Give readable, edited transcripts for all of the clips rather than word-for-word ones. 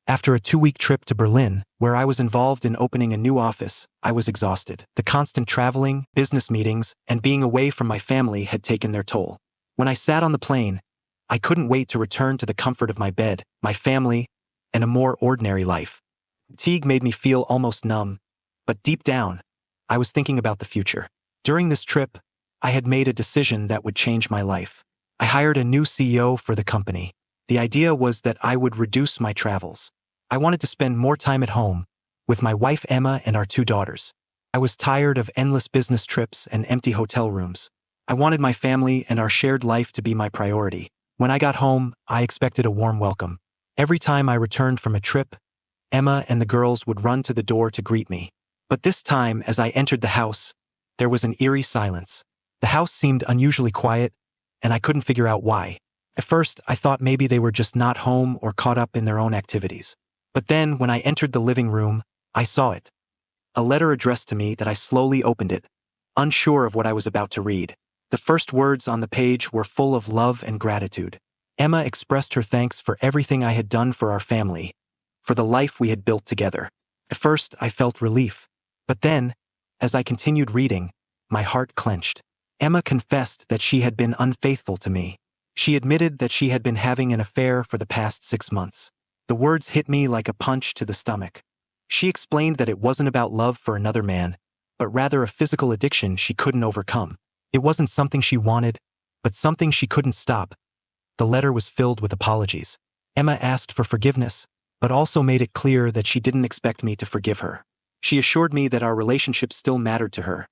After a 2-week trip to Berlin, where I was involved in opening a new office, I was exhausted. The constant traveling, business meetings, and being away from my family had taken their toll. When I sat on the plane, I couldn't wait to return to the comfort of my bed, my family, and a more ordinary life. Fatigue made me feel almost numb, but deep down, I was thinking about the future. During this trip, I had made a decision that would change my life. I hired a new CEO for the company. The idea was that I would reduce my travels. I wanted to spend more time at home, with my wife Emma and our 2 daughters. I was tired of endless business trips and empty hotel rooms. I wanted my family and our shared life to be my priority. When I got home, I expected a warm welcome. Every time I returned from a trip, Emma and the girls would run to the door to greet me. But this time, as I entered the house, there was an eerie silence. The house seemed unusually quiet, and I couldn't figure out why. At first, I thought maybe they were just not home or caught up in their own activities. But then, when I entered the living room, I saw it. A letter addressed to me that I slowly opened it, unsure of what I was about to read. The first words on the page were full of love and gratitude. Emma expressed her thanks for everything I had done for our family, for the life we had built together. At first, I felt relief. But then, as I continued reading, my heart clenched. Emma confessed that she had been unfaithful to me. She admitted that she had been having an affair for the past 6 months. The words hit me like a punch to the stomach. She explained that it wasn't about love for another man, but rather a physical addiction she couldn't overcome. It wasn't something she wanted, but something she couldn't stop. The letter was filled with apologies. Emma asked for forgiveness, but also made it clear that she didn't expect me to forgive her. She assured me that our relationship still mattered to her,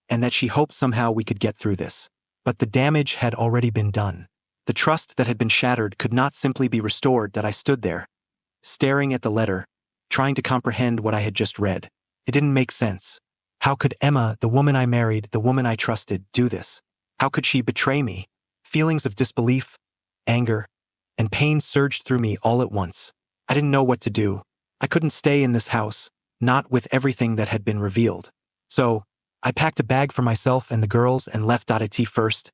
and that she hoped somehow we could get through this. But the damage had already been done. The trust that had been shattered could not simply be restored. That I stood there, staring at the letter, trying to comprehend what I had just read. It didn't make sense. How could Emma, the woman I married, the woman I trusted, do this? How could she betray me? Feelings of disbelief, anger, and pain surged through me all at once. I didn't know what to do. I couldn't stay in this house, not with everything that had been revealed. So, I packed a bag for myself and the girls and left .it first.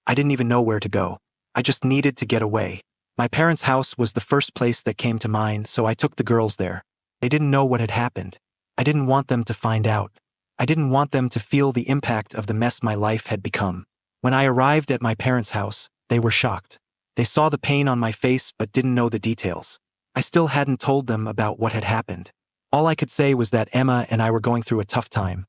I didn't even know where to go. I just needed to get away. My parents' house was the first place that came to mind, so I took the girls there. They didn't know what had happened. I didn't want them to find out. I didn't want them to feel the impact of the mess my life had become. When I arrived at my parents' house, they were shocked. They saw the pain on my face but didn't know the details. I still hadn't told them about what had happened. All I could say was that Emma and I were going through a tough time.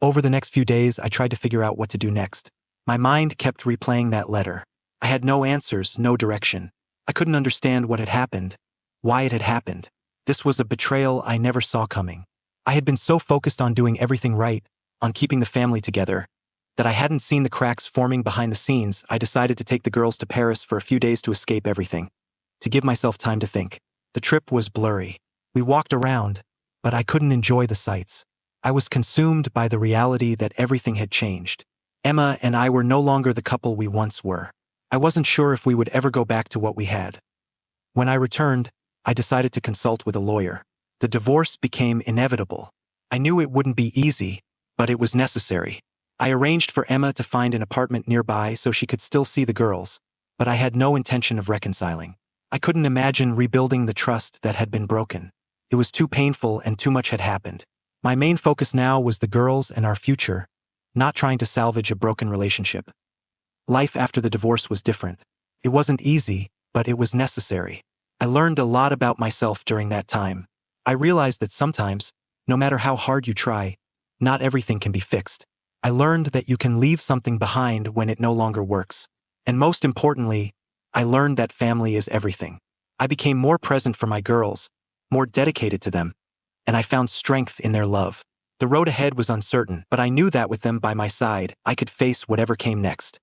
Over the next few days, I tried to figure out what to do next. My mind kept replaying that letter. I had no answers, no direction. I couldn't understand what had happened, why it had happened. This was a betrayal I never saw coming. I had been so focused on doing everything right, on keeping the family together, that I hadn't seen the cracks forming behind the scenes. I decided to take the girls to Paris for a few days to escape everything, to give myself time to think. The trip was blurry. We walked around, but I couldn't enjoy the sights. I was consumed by the reality that everything had changed. Emma and I were no longer the couple we once were. I wasn't sure if we would ever go back to what we had. When I returned, I decided to consult with a lawyer. The divorce became inevitable. I knew it wouldn't be easy, but it was necessary. I arranged for Emma to find an apartment nearby so she could still see the girls, but I had no intention of reconciling. I couldn't imagine rebuilding the trust that had been broken. It was too painful and too much had happened. My main focus now was the girls and our future, not trying to salvage a broken relationship. Life after the divorce was different. It wasn't easy, but it was necessary. I learned a lot about myself during that time. I realized that sometimes, no matter how hard you try, not everything can be fixed. I learned that you can leave something behind when it no longer works. And most importantly, I learned that family is everything. I became more present for my girls, more dedicated to them, and I found strength in their love. The road ahead was uncertain, but I knew that with them by my side, I could face whatever came next.